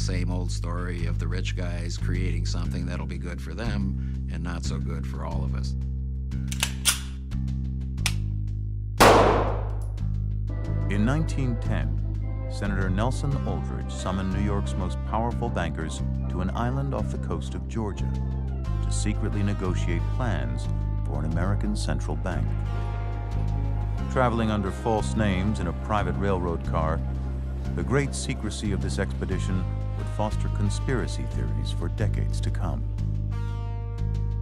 same old story of the rich guys creating something that'll be good for them and not so good for all of us. In 1910, Senator Nelson Aldrich summoned New York's most powerful bankers to an island off the coast of Georgia to secretly negotiate plans for an American central bank. Traveling under false names in a private railroad car, the great secrecy of this expedition would foster conspiracy theories for decades to come.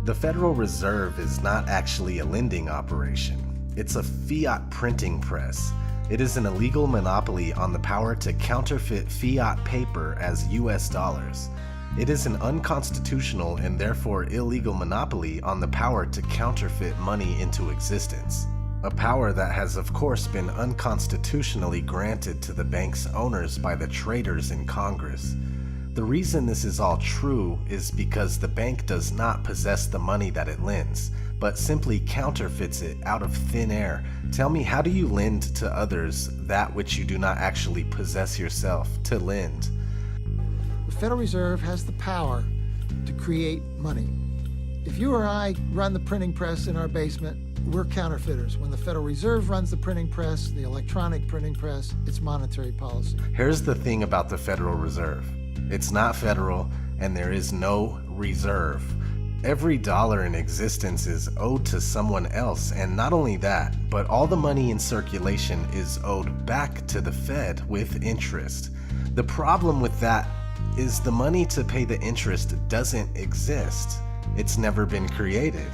The Federal Reserve is not actually a lending operation. It's a fiat printing press. It is an illegal monopoly on the power to counterfeit fiat paper as US dollars. It is an unconstitutional and therefore illegal monopoly on the power to counterfeit money into existence. A power that has of course been unconstitutionally granted to the bank's owners by the traitors in Congress. The reason this is all true is because the bank does not possess the money that it lends, but simply counterfeits it out of thin air. Tell me, how do you lend to others that which you do not actually possess yourself to lend? The Federal Reserve has the power to create money. If you or I run the printing press in our basement, we're counterfeiters. When the Federal Reserve runs the printing press, the electronic printing press, it's monetary policy. Here's the thing about the Federal Reserve. It's not federal, and there is no reserve. Every dollar in existence is owed to someone else, and not only that, but all the money in circulation is owed back to the Fed with interest. The problem with that is the money to pay the interest doesn't exist. It's never been created.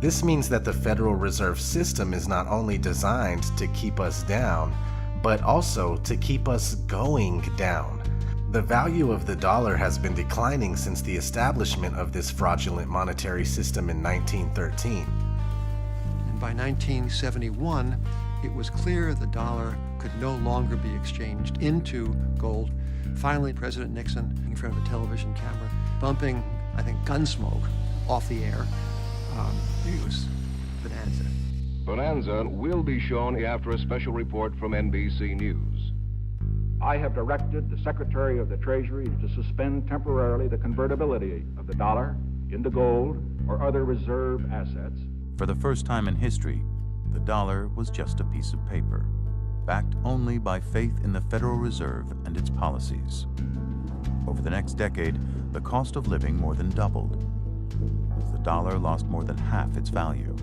This means that the Federal Reserve System is not only designed to keep us down, but also to keep us going down. The value of the dollar has been declining since the establishment of this fraudulent monetary system in 1913. And by 1971, it was clear the dollar could no longer be exchanged into gold. Finally, President Nixon, in front of a television camera, bumping, I think, Gunsmoke off the air. It was bonanza. Bonanza will be shown after a special report from NBC News. I have directed the Secretary of the Treasury to suspend temporarily the convertibility of the dollar into gold or other reserve assets. For the first time in history, the dollar was just a piece of paper, backed only by faith in the Federal Reserve and its policies. Over the next decade, the cost of living more than doubled, as the dollar lost more than half its value.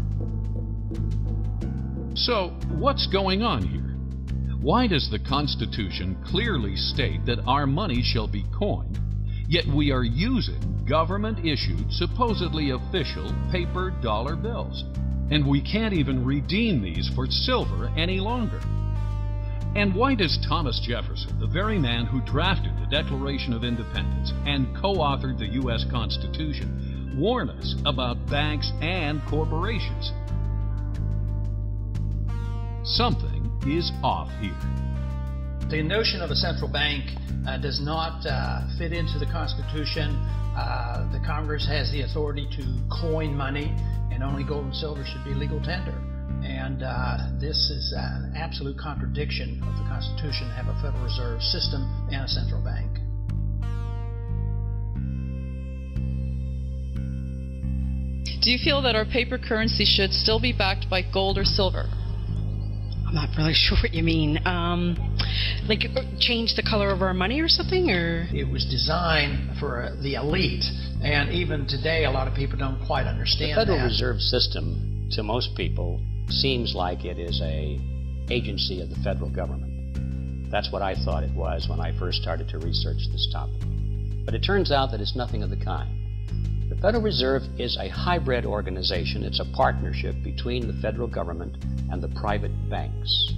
So, what's going on here? Why does the Constitution clearly state that our money shall be coined, yet we are using government-issued, supposedly official, paper dollar bills? And we can't even redeem these for silver any longer. And why does Thomas Jefferson, the very man who drafted the Declaration of Independence and co-authored the U.S. Constitution, warn us about banks and corporations? Something is off here. The notion of a central bank does not fit into the Constitution. The Congress has the authority to coin money, and only gold and silver should be legal tender. And this is an absolute contradiction of the Constitution to have a Federal Reserve System and a central bank. Do you feel that our paper currency should still be backed by gold or silver? I'm not really sure what you mean. Like change the color of our money or something, or? It was designed for the elite, and even today a lot of people don't quite understand that. The Federal Reserve System, to most people, seems like it is an agency of the federal government. That's what I thought it was when I first started to research this topic. But it turns out that it's nothing of the kind. The Federal Reserve is a hybrid organization. It's a partnership between the federal government and the private banks.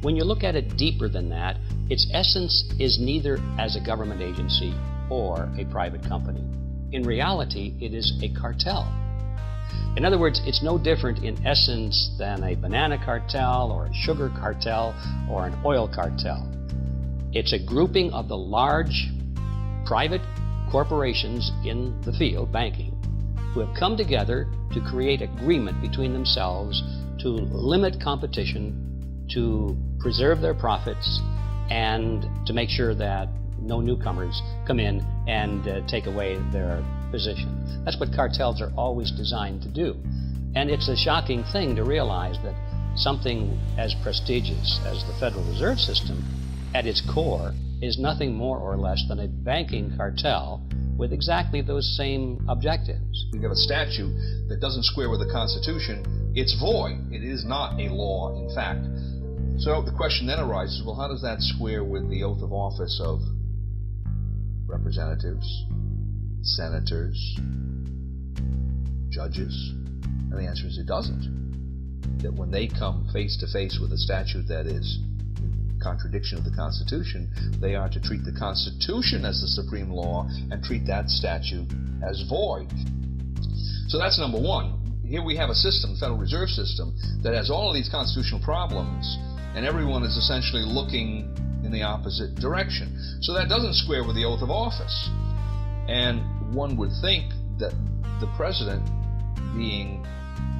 When you look at it deeper than that, its essence is neither as a government agency or a private company. In reality, it is a cartel. In other words, it's no different in essence than a banana cartel or a sugar cartel or an oil cartel. It's a grouping of the large private corporations in the field, banking, who have come together to create agreement between themselves to limit competition, to preserve their profits, and to make sure that no newcomers come in and take away their position. That's what cartels are always designed to do. And it's a shocking thing to realize that something as prestigious as the Federal Reserve System, at its core, is nothing more or less than a banking cartel with exactly those same objectives. We have a statute that doesn't square with the Constitution, it's void. It is not a law, in fact. So the question then arises, well, how does that square with the oath of office of representatives, senators, judges? And the answer is it doesn't. That when they come face to face with a statute that is contradiction of the Constitution, they are to treat the Constitution as the supreme law and treat that statute as void. So that's number one. Here we have a system, the Federal Reserve System, that has all of these constitutional problems, and everyone is essentially looking in the opposite direction. So that doesn't square with the oath of office. And one would think that the president, being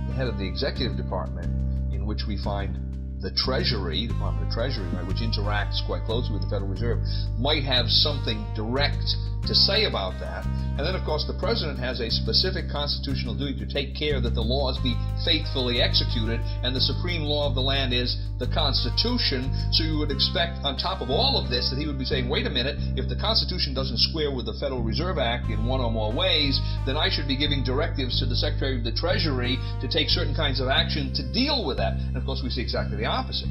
the head of the executive department, in which we find the Treasury, Department of Treasury, right, which interacts quite closely with the Federal Reserve, might have something direct to say about that. And then, of course, the president has a specific constitutional duty to take care that the laws be faithfully executed, and the supreme law of the land is the Constitution. So you would expect, on top of all of this, that he would be saying, wait a minute, if the Constitution doesn't square with the Federal Reserve Act in one or more ways, then I should be giving directives to the Secretary of the Treasury to take certain kinds of action to deal with that. And, of course, we see exactly the opposite.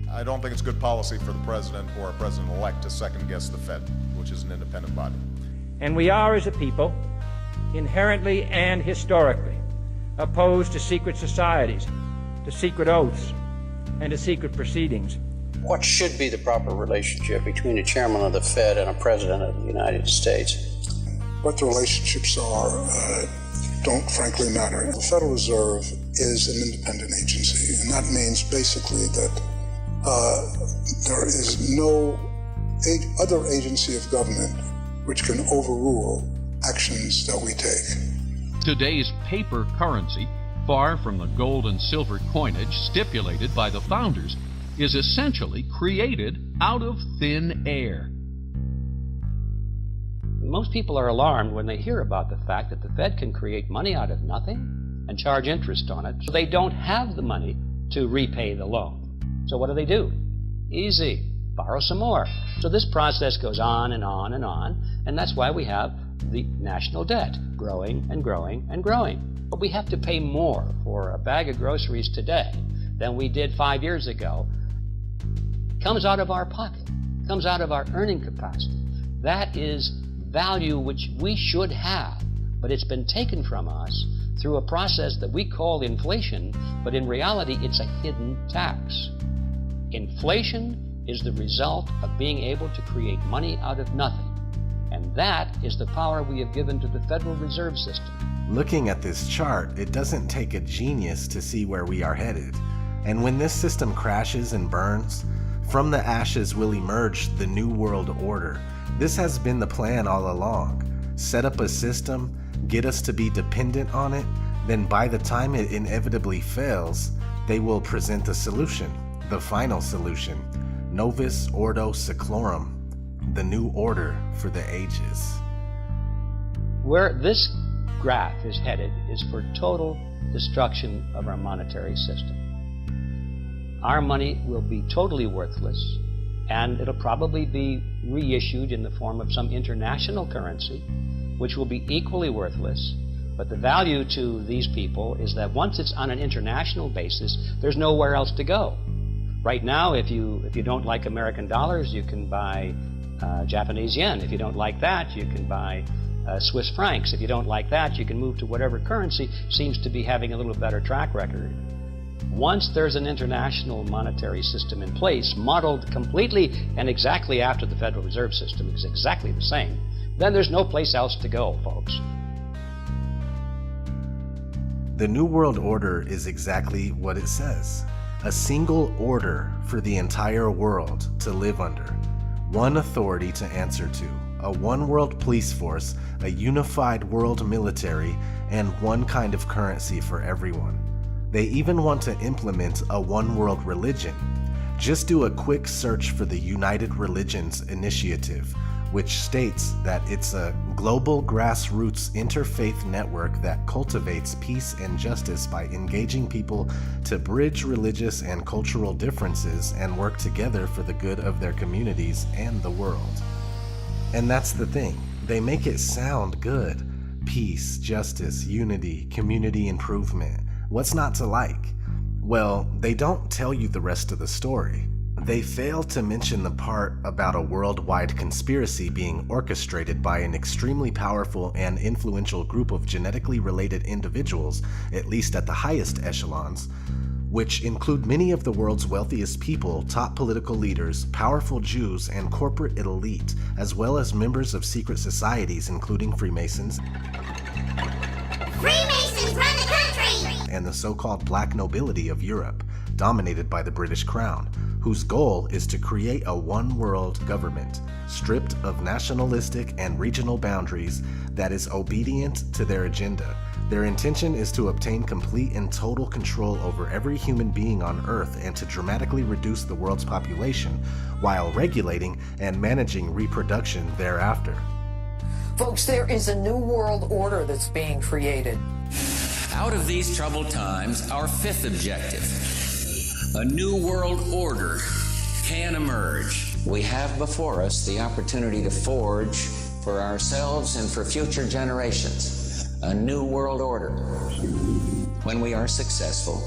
I don't think it's good policy for the president or a president-elect to second-guess the Fed, which is an independent body. And we are, as a people, inherently and historically opposed to secret societies, to secret oaths, and to secret proceedings. What should be the proper relationship between a chairman of the Fed and a president of the United States? What the relationships are don't frankly matter. The Federal Reserve is an independent agency, and that means basically that there is no other agency of government which can overrule actions that we take. Today's paper currency, far from the gold and silver coinage stipulated by the founders, is essentially created out of thin air. Most people are alarmed when they hear about the fact that the Fed can create money out of nothing and charge interest on it, so they don't have the money to repay the loan. So what do? Easy. Borrow some more. So this process goes on and on and on, and that's why we have the national debt growing and growing and growing. But we have to pay more for a bag of groceries today than we did 5 years ago. It comes out of our pocket, comes out of our earning capacity. That is value which we should have, but it's been taken from us through a process that we call inflation, but in reality it's a hidden tax. Inflation is the result of being able to create money out of nothing, and that is the power we have given to the Federal Reserve System. Looking at this chart, it doesn't take a genius to see where we are headed. And when this system crashes and burns, from the ashes will emerge the New World Order. This has been the plan all along. Set up a system, get us to be dependent on it, then by the time it inevitably fails, they will present the solution, the final solution. Novus Ordo Seclorum, the new order for the ages. Where this graph is headed is for total destruction of our monetary system. Our money will be totally worthless, and it'll probably be reissued in the form of some international currency, which will be equally worthless. But the value to these people is that once it's on an international basis, there's nowhere else to go. Right now, if you don't like American dollars, you can buy Japanese yen. If you don't like that, you can buy Swiss francs. If you don't like that, you can move to whatever currency seems to be having a little better track record. Once there's an international monetary system in place, modeled completely and exactly after the Federal Reserve System, is exactly the same, then there's no place else to go, folks. The New World Order is exactly what it says. A single order for the entire world to live under. One authority to answer to. A one world police force, a unified world military, and one kind of currency for everyone. They even want to implement a one world religion. Just do a quick search for the United Religions Initiative, which states that it's a global grassroots interfaith network that cultivates peace and justice by engaging people to bridge religious and cultural differences and work together for the good of their communities and the world. And that's the thing, they make it sound good. Peace, justice, unity, community improvement. What's not to like? Well, they don't tell you the rest of the story. They fail to mention the part about a worldwide conspiracy being orchestrated by an extremely powerful and influential group of genetically related individuals, at least at the highest echelons, which include many of the world's wealthiest people, top political leaders, powerful Jews, and corporate elite, as well as members of secret societies including Freemasons. Freemasons run the country! And the so-called black nobility of Europe, dominated by the British Crown, whose goal is to create a one-world government, stripped of nationalistic and regional boundaries, that is obedient to their agenda. Their intention is to obtain complete and total control over every human being on Earth and to dramatically reduce the world's population, while regulating and managing reproduction thereafter. Folks, there is a new world order that's being created. Out of these troubled times, our fifth objective, a new world order, can emerge. We have before us the opportunity to forge for ourselves and for future generations a new world order. When we are successful,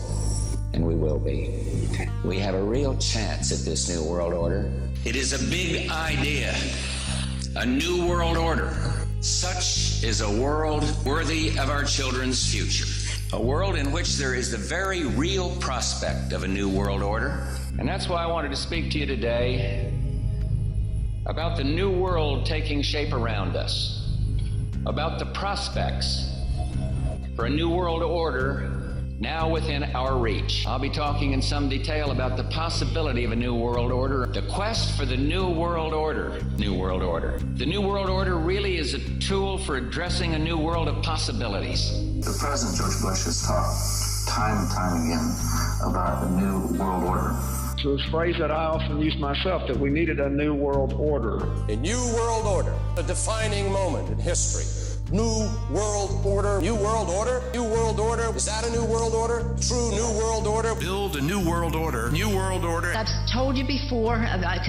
and we will be, we have a real chance at this new world order. It is a big idea, a new world order. Such is a world worthy of our children's future. A world in which there is the very real prospect of a new world order. And that's why I wanted to speak to you today about the new world taking shape around us, about the prospects for a new world order now within our reach. I'll be talking in some detail about the possibility of a new world order, the quest for the new world order. New world order. The new world order really is a tool for addressing a new world of possibilities. The President, George Bush, has talked time and time again about a new world order. So this phrase that I often use myself, that we needed a new world order. A new world order, a defining moment in history. New world order, new world order, new world order. Is that a new world order? True new world order. Build a new world order, new world order. I've told you before,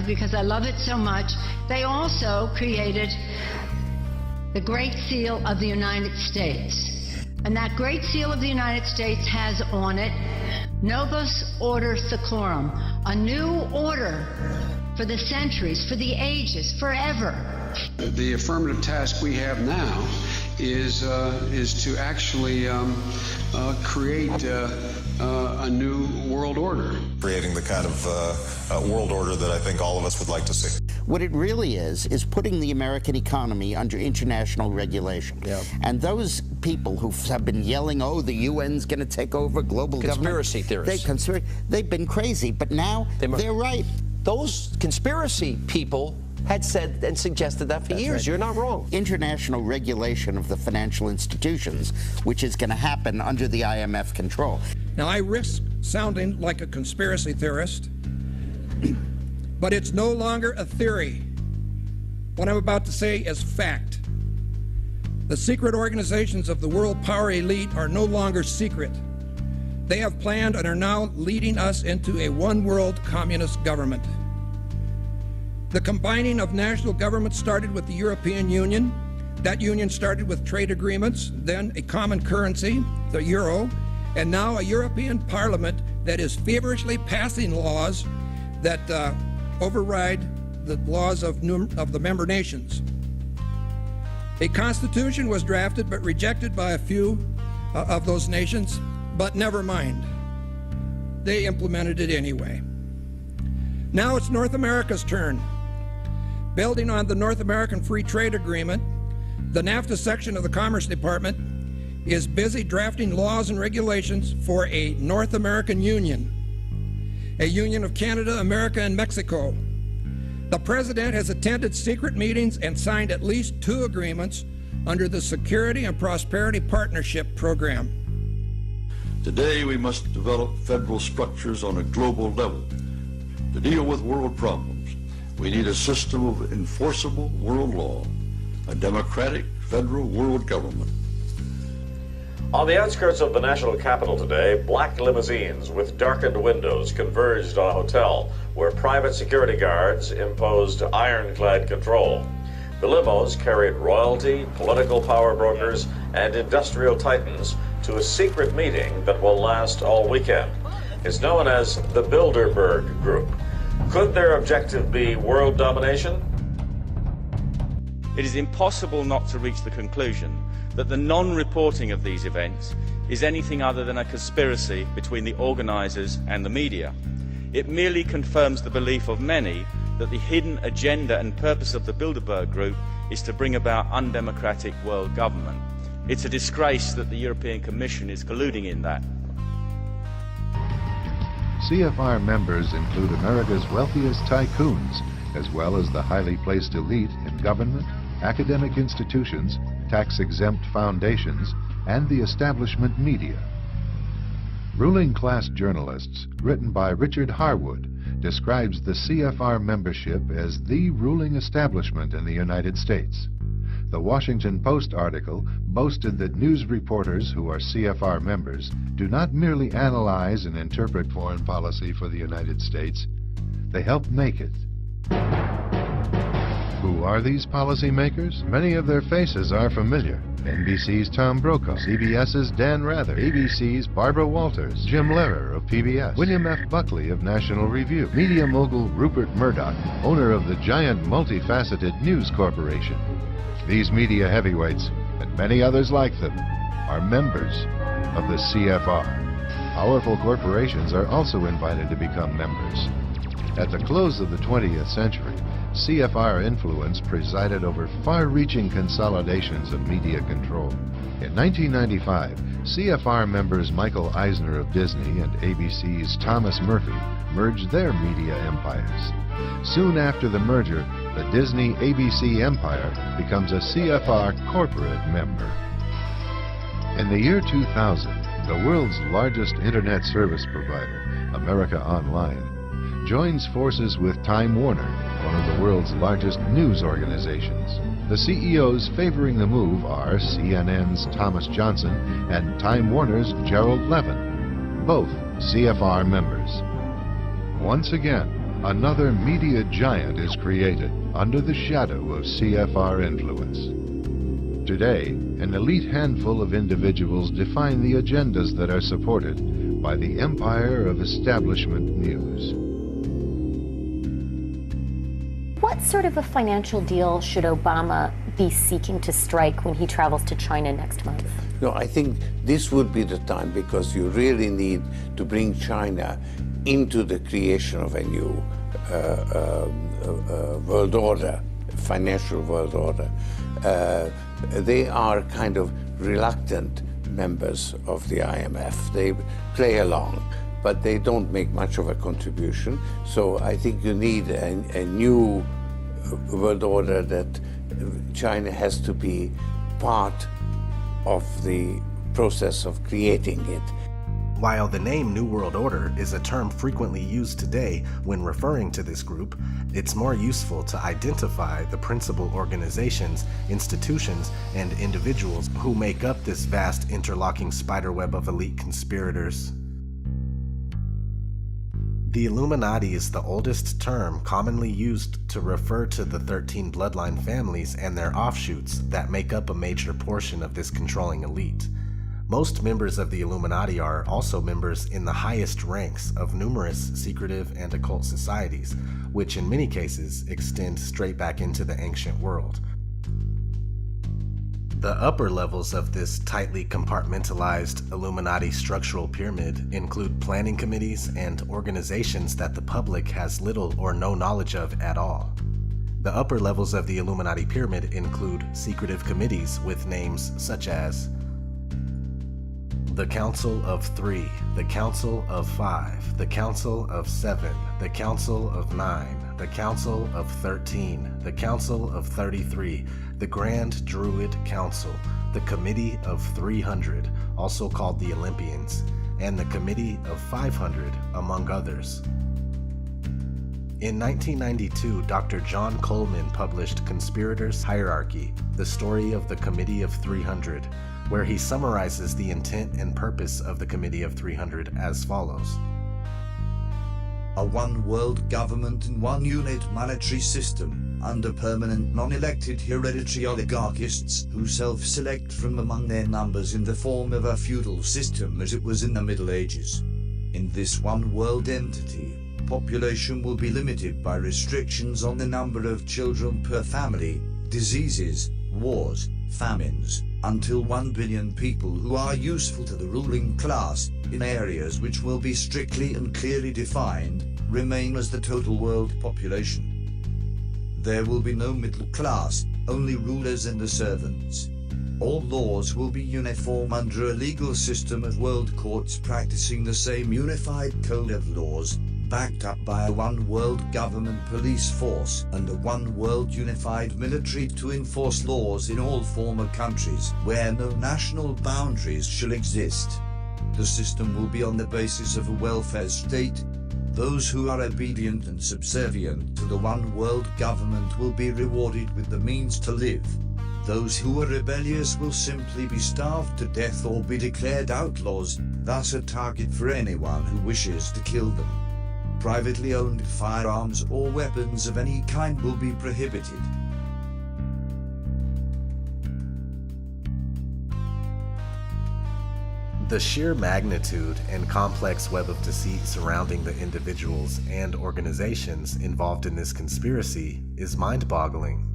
because I love it so much, they also created the Great Seal of the United States. And that Great Seal of the United States has on it, Novus Order Seclorum, a new order for the centuries, for the ages, forever. The affirmative task we have now is to actually create a new world order. Creating the kind of world order that I think all of us would like to see. What it really is putting the American economy under international regulation. Yep. And those people who have been yelling, oh, the UN's going to take over global conspiracy government. Theorists. They've been crazy, but now they're right. Those conspiracy people had said and suggested that for years. Right. You're not wrong. International regulation of the financial institutions, which is going to happen under the IMF control. Now, I risk sounding like a conspiracy theorist, but it's no longer a theory. What I'm about to say is fact. The secret organizations of the world power elite are no longer secret. They have planned and are now leading us into a one-world communist government. The combining of national governments started with the European Union. That union started with trade agreements, then a common currency, the euro, and now a European Parliament that is feverishly passing laws that override the laws of the member nations. A constitution was drafted but rejected by a few of those nations, but never mind. They implemented it anyway. Now it's North America's turn. Building on the North American Free Trade Agreement, the NAFTA section of the Commerce Department is busy drafting laws and regulations for a North American Union, a union of Canada, America, and Mexico. The President has attended secret meetings and signed at least 2 agreements under the Security and Prosperity Partnership Program. Today we must develop federal structures on a global level to deal with world problems. We need a system of enforceable world law, a democratic federal world government. On the outskirts of the national capital today, black limousines with darkened windows converged on a hotel where private security guards imposed ironclad control. The limos carried royalty, political power brokers, and industrial titans to a secret meeting that will last all weekend. It's known as the Bilderberg Group. Could their objective be world domination? It is impossible not to reach the conclusion that the non-reporting of these events is anything other than a conspiracy between the organisers and the media. It merely confirms the belief of many that the hidden agenda and purpose of the Bilderberg Group is to bring about undemocratic world government. It's a disgrace that the European Commission is colluding in that. CFR members include America's wealthiest tycoons, as well as the highly placed elite in government, academic institutions, tax-exempt foundations, and the establishment media. Ruling Class Journalists, written by Richard Harwood, describes the CFR membership as the ruling establishment in the United States. The Washington Post article boasted that news reporters who are CFR members do not merely analyze and interpret foreign policy for the United States, they help make it. Who are these policymakers? Many of their faces are familiar. NBC's Tom Brokaw, CBS's Dan Rather, ABC's Barbara Walters, Jim Lehrer of PBS, William F. Buckley of National Review, media mogul Rupert Murdoch, owner of the giant multifaceted News Corporation. These media heavyweights, and many others like them, are members of the CFR. Powerful corporations are also invited to become members. At the close of the 20th century, CFR influence presided over far-reaching consolidations of media control. In 1995, CFR members Michael Eisner of Disney and ABC's Thomas Murphy merged their media empires. Soon after the merger, the Disney-ABC empire becomes a CFR corporate member. In the year 2000, the world's largest internet service provider, America Online, joins forces with Time Warner, one of the world's largest news organizations. The CEOs favoring the move are CNN's Thomas Johnson and Time Warner's Gerald Levin, both CFR members. Once again, another media giant is created under the shadow of CFR influence. Today, an elite handful of individuals define the agendas that are supported by the empire of establishment news. What sort of a financial deal should Obama be seeking to strike when he travels to China next month? No, I think this would be the time, because you really need to bring China into the creation of a new world order, financial world order. They are kind of reluctant members of the IMF. They play along, but they don't make much of a contribution. So I think you need a new world order that China has to be part of the process of creating it. While the name New World Order is a term frequently used today when referring to this group, it's more useful to identify the principal organizations, institutions, and individuals who make up this vast interlocking spiderweb of elite conspirators. The Illuminati is the oldest term commonly used to refer to the 13 bloodline families and their offshoots that make up a major portion of this controlling elite. Most members of the Illuminati are also members in the highest ranks of numerous secretive and occult societies, which in many cases extend straight back into the ancient world. The upper levels of this tightly compartmentalized Illuminati structural pyramid include planning committees and organizations that the public has little or no knowledge of at all. The upper levels of the Illuminati pyramid include secretive committees with names such as the Council of 3, the Council of 5, the Council of 7, the Council of 9, the Council of 13, the Council of 33, the Grand Druid Council, the Committee of 300, also called the Olympians, and the Committee of 500, among others. In 1992, Dr. John Coleman published Conspirators' Hierarchy, the story of the Committee of 300, where he summarizes the intent and purpose of the Committee of 300 as follows. A one world government and one unit monetary system, under permanent non-elected hereditary oligarchists who self-select from among their numbers in the form of a feudal system as it was in the Middle Ages. In this one world entity, population will be limited by restrictions on the number of children per family, diseases, wars, famines, until 1 billion people who are useful to the ruling class, in areas which will be strictly and clearly defined, remain as the total world population. There will be no middle class, only rulers and the servants. All laws will be uniform under a legal system of world courts practicing the same unified code of laws, backed up by a one world government police force and a one world unified military to enforce laws in all former countries where no national boundaries shall exist. The system will be on the basis of a welfare state. Those who are obedient and subservient to the one world government will be rewarded with the means to live. Those who are rebellious will simply be starved to death or be declared outlaws, thus a target for anyone who wishes to kill them. Privately owned firearms or weapons of any kind will be prohibited. The sheer magnitude and complex web of deceit surrounding the individuals and organizations involved in this conspiracy is mind-boggling.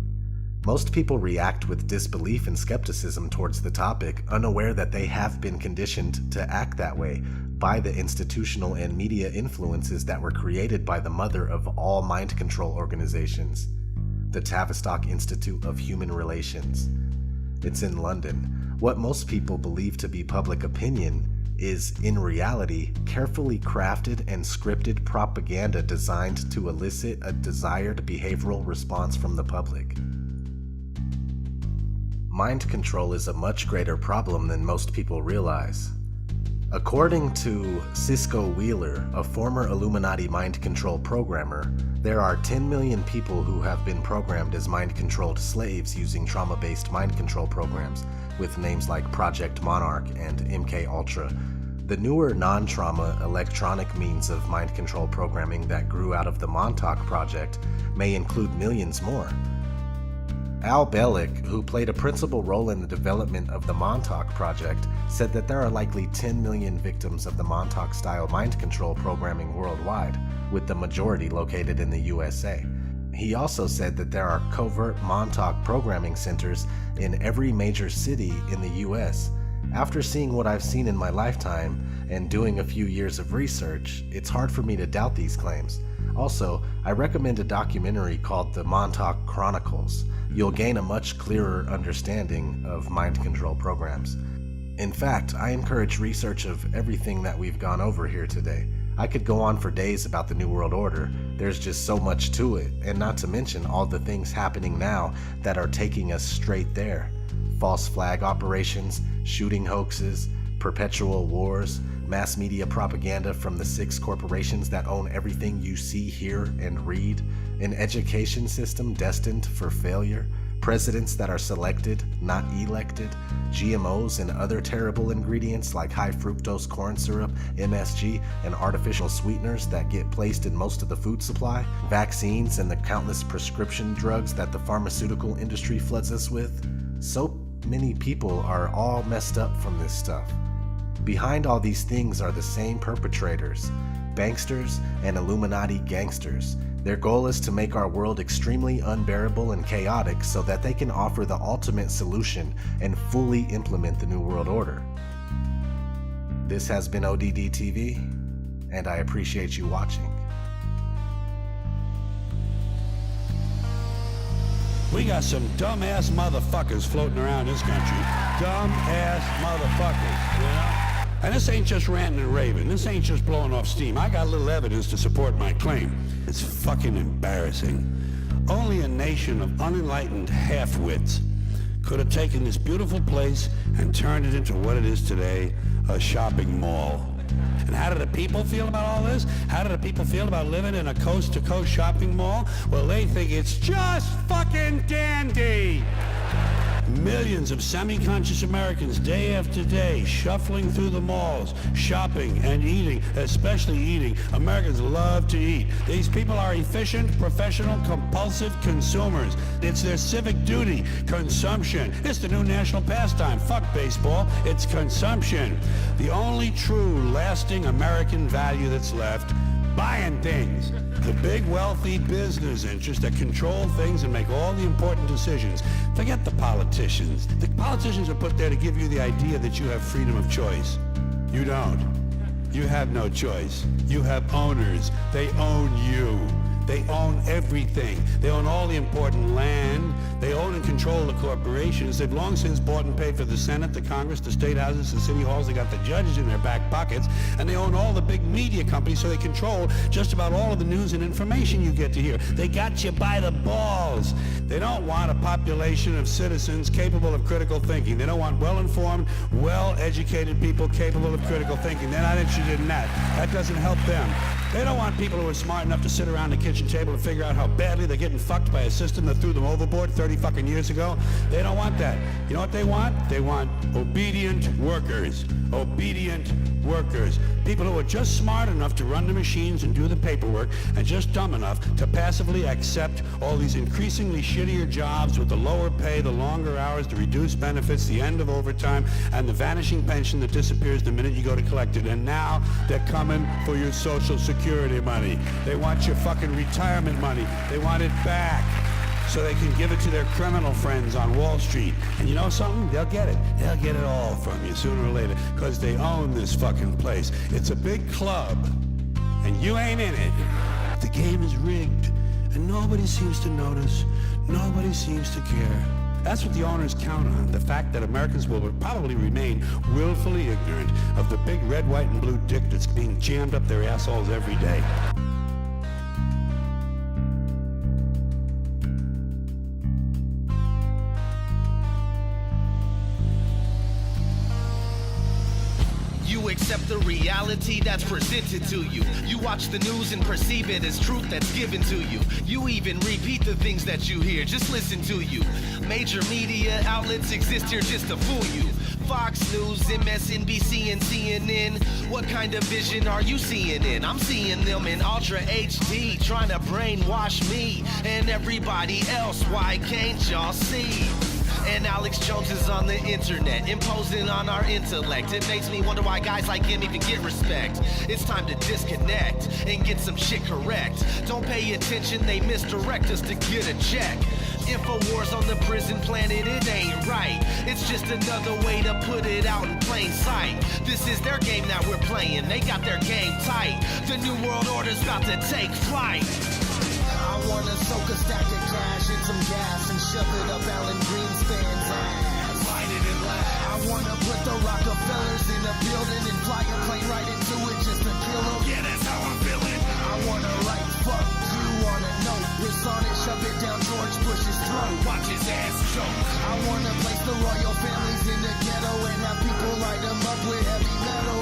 Most people react with disbelief and skepticism towards the topic, unaware that they have been conditioned to act that way by the institutional and media influences that were created by the mother of all mind control organizations, the Tavistock Institute of Human Relations. It's in London. What most people believe to be public opinion is, in reality, carefully crafted and scripted propaganda designed to elicit a desired behavioral response from the public. Mind control is a much greater problem than most people realize. According to Cisco Wheeler, a former Illuminati mind control programmer, there are 10 million people who have been programmed as mind-controlled slaves using trauma-based mind control programs with names like Project Monarch and MK Ultra. The newer non-trauma electronic means of mind control programming that grew out of the Montauk Project may include millions more. Al Bellick, who played a principal role in the development of the Montauk Project, said that there are likely 10 million victims of the Montauk-style mind control programming worldwide, with the majority located in the USA. He also said that there are covert Montauk programming centers in every major city in the US. After seeing what I've seen in my lifetime and doing a few years of research, it's hard for me to doubt these claims. Also, I recommend a documentary called The Montauk Chronicles. You'll gain a much clearer understanding of mind control programs. In fact, I encourage research of everything that we've gone over here today. I could go on for days about the New World Order. There's just so much to it, and not to mention all the things happening now that are taking us straight there. False flag operations, shooting hoaxes, perpetual wars, mass media propaganda from the 6 corporations that own everything you see, hear, and read, an education system destined for failure, presidents that are selected, not elected, GMOs and other terrible ingredients like high fructose corn syrup, MSG, and artificial sweeteners that get placed in most of the food supply, vaccines and the countless prescription drugs that the pharmaceutical industry floods us with. So many people are all messed up from this stuff. Behind all these things are the same perpetrators, banksters and Illuminati gangsters. Their goal is to make our world extremely unbearable and chaotic so that they can offer the ultimate solution and fully implement the New World Order. This has been ODD TV, and I appreciate you watching. We got some dumbass motherfuckers floating around this country. Dumbass motherfuckers, you know? And this ain't just ranting and raving. This ain't just blowing off steam. I got a little evidence to support my claim. It's fucking embarrassing. Only a nation of unenlightened half-wits could have taken this beautiful place and turned it into what it is today, a shopping mall. And how do the people feel about all this? How do the people feel about living in a coast-to-coast shopping mall? Well, they think it's just fucking dandy. Millions of semi-conscious Americans, day after day, shuffling through the malls, shopping and eating, especially eating. Americans love to eat. These people are efficient, professional, compulsive consumers. It's their civic duty. Consumption. It's the new national pastime. Fuck baseball. It's consumption. The only true, lasting American value that's left, buying things. The big, wealthy business interests that control things and make all the important decisions. Forget the politicians. The politicians are put there to give you the idea that you have freedom of choice. You don't. You have no choice. You have owners. They own you. They own everything. They own all the important land. They own and control the corporations. They've long since bought and paid for the Senate, the Congress, the state houses, the city halls. They got the judges in their back pockets. And they own all the big media companies, so they control just about all of the news and information you get to hear. They got you by the balls. They don't want a population of citizens capable of critical thinking. They don't want well-informed, well-educated people capable of critical thinking. They're not interested in that. That doesn't help them. They don't want people who are smart enough to sit around the kitchen table and figure out how badly they're getting fucked by a system that threw them overboard 30 fucking years ago. They don't want that. You know what they want? They want obedient workers. Obedient workers. People who are just smart enough to run the machines and do the paperwork, and just dumb enough to passively accept all these increasingly shittier jobs with the lower pay, the longer hours, the reduced benefits, the end of overtime, and the vanishing pension that disappears the minute you go to collect it. And now they're coming for your Social Security money. They want your fucking retirement money. They want it back so they can give it to their criminal friends on Wall Street. And you know something? They'll get it. They'll get it all from you sooner or later, because they own this fucking place. It's a big club, and you ain't in it. The game is rigged, and nobody seems to notice. Nobody seems to care. That's what the owners count on, the fact that Americans will probably remain willfully ignorant of the big red, white, and blue dick that's being jammed up their assholes every day. You accept the reality that's presented to you. You watch the news and perceive it as truth that's given to you. You even repeat the things that you hear, just listen to you. Major media outlets exist here just to fool you. Fox News, MSNBC, and CNN. What kind of vision are you seeing in? I'm seeing them in Ultra HD, trying to brainwash me and everybody else. Why can't y'all see? And Alex Jones is on the internet, imposing on our intellect. It makes me wonder why guys like him even get respect. It's time to disconnect and get some shit correct. Don't pay attention, they misdirect us to get a check. Infowars on the prison planet, it ain't right. It's just another way to put it out in plain sight. This is their game that we're playing, they got their game tight. The New World Order's about to take flight. I wanna soak a stack of cash in some gas and shove it up Alan Greenspan's ass. Light it and laugh. I wanna put the Rockefellers in a building and fly a plane right into it just to kill them. Yeah, that's how I'm feeling. I wanna write fuck you on a note, piss on it, shove it down George Bush's throat. Watch his ass choke. I wanna place the royal families in the ghetto and have people light them up with heavy metal.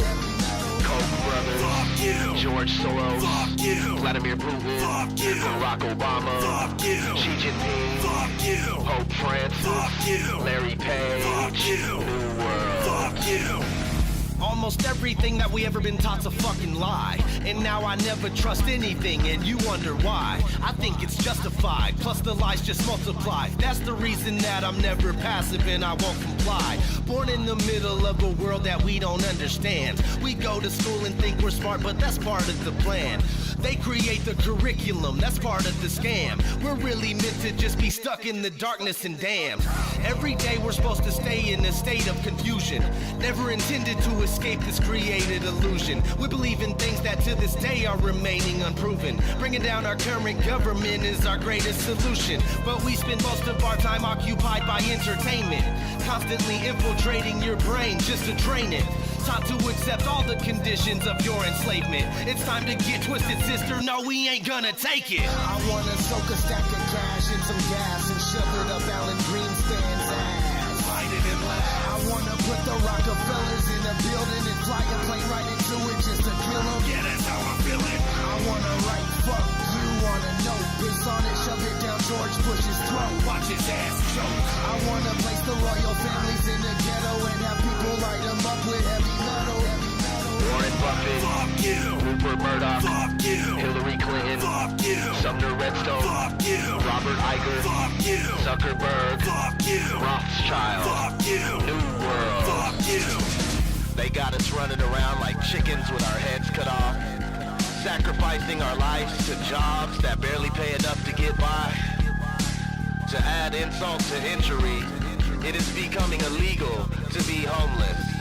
Koch brothers. Fuck you. George Soros. Fuck you. Vladimir Putin. Fuck you. Barack Obama. Fuck you. Xi Jinping. Fuck you. Pope Francis. Fuck you. Larry Page. Fuck you. New World. Fuck you. Almost everything that we ever been taught's a fucking lie. And now I never trust anything, and you wonder why. I think it's justified, plus the lies just multiply. That's the reason that I'm never passive and I won't comply. Born in the middle of a world that we don't understand. We go to school and think we're smart, but that's part of the plan. They create the curriculum, that's part of the scam. We're really meant to just be stuck in the darkness and damned. Every day we're supposed to stay in a state of confusion. Never intended to escape this created illusion. We believe in things that to this day are remaining unproven. Bringing down our current government is our greatest solution. But we spend most of our time occupied by entertainment, constantly infiltrating your brain just to train it. Taught to accept all the conditions of your enslavement. It's time to get twisted, sister. No, we ain't gonna take it. I wanna soak a stack of cash in some gas and shove it up Alan Greenspan's ass. Light it and laugh. I wanna put the Rockefellers in a building and fly a plane right into it just to kill them. Yeah, that's how I'm feeling. I wanna write fuck you on a note, piss on it, shove it down George Bush's throat. Watch his ass choke. I wanna place the royal families in the ghetto and have people light them up with heavy metal. Warren Buffett, Fuck you. Rupert Murdoch, Fuck you. Hillary Clinton, Fuck you. Sumner Redstone, Fuck you. Robert Iger, Fuck you. Zuckerberg, Fuck you. Rothschild, Fuck you. New World. Fuck you. They got us running around like chickens with our heads cut off, sacrificing our lives to jobs that barely pay enough to get by. To add insult to injury, it is becoming illegal to be homeless.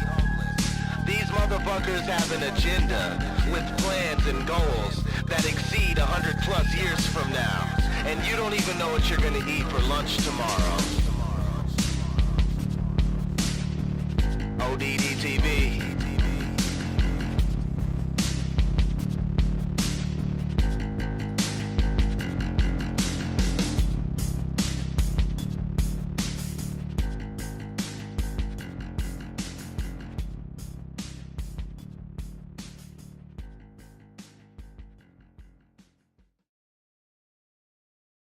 These motherfuckers have an agenda with plans and goals that exceed 100 plus years from now. And you don't even know what you're gonna eat for lunch tomorrow. ODD TV.